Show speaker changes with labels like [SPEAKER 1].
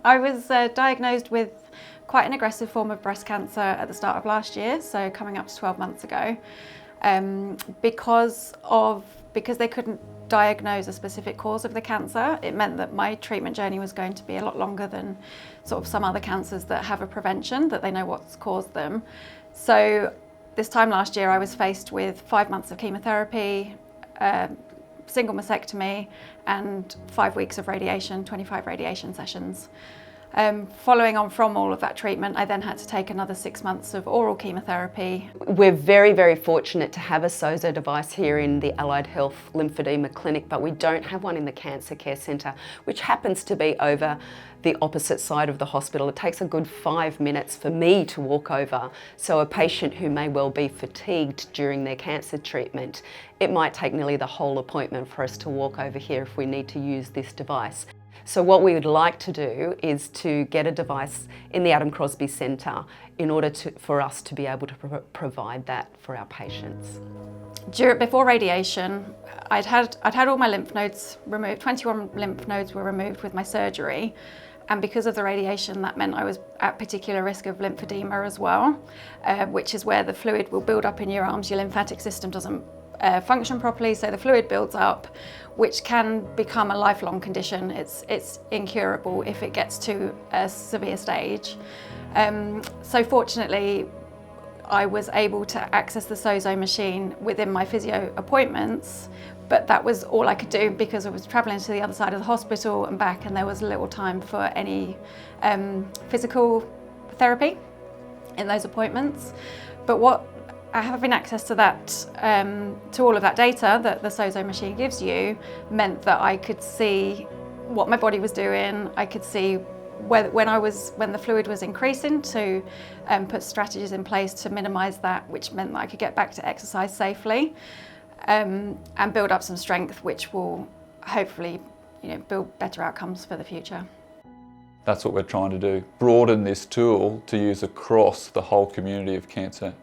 [SPEAKER 1] I was diagnosed with quite an aggressive form of breast cancer at the start of last year, so coming up to 12 months ago. Because they couldn't diagnose a specific cause of the cancer, it meant that my treatment journey was going to be a lot longer than sort of some other cancers that have a prevention, that they know what's caused them. So this time last year I was faced with 5 months of chemotherapy, single mastectomy and 5 weeks of radiation, 25 radiation sessions. Following on from all of that treatment, I then had to take another 6 months of oral chemotherapy.
[SPEAKER 2] We're very, very fortunate to have a SOZO device here in the Allied Health Lymphedema Clinic, but we don't have one in the Cancer Care Centre, which happens to be over the opposite side of the hospital. It takes a good 5 minutes for me to walk over. So a patient who may well be fatigued during their cancer treatment, it might take nearly the whole appointment for us to walk over here if we need to use this device. So what we would like to do is to get a device in the Adam Crosbie Centre in order for us to be able to provide that for our patients.
[SPEAKER 1] Before radiation, I'd had all my lymph nodes removed. 21 lymph nodes were removed with my surgery, and because of the radiation, that meant I was at particular risk of lymphedema as well, which is where the fluid will build up in your arms. Your lymphatic system doesn't function properly, so the fluid builds up, which can become a lifelong condition. It's incurable if it gets to a severe stage. So fortunately, I was able to access the SOZO machine within my physio appointments, but that was all I could do because I was travelling to the other side of the hospital and back, and there was little time for any physical therapy in those appointments. But having access to that, to all of that data that the SOZO machine gives you, meant that I could see what my body was doing. I could see when the fluid was increasing, to put strategies in place to minimise that, which meant that I could get back to exercise safely, and build up some strength, which will hopefully, build better outcomes for the future.
[SPEAKER 3] That's what we're trying to do, broaden this tool to use across the whole community of cancer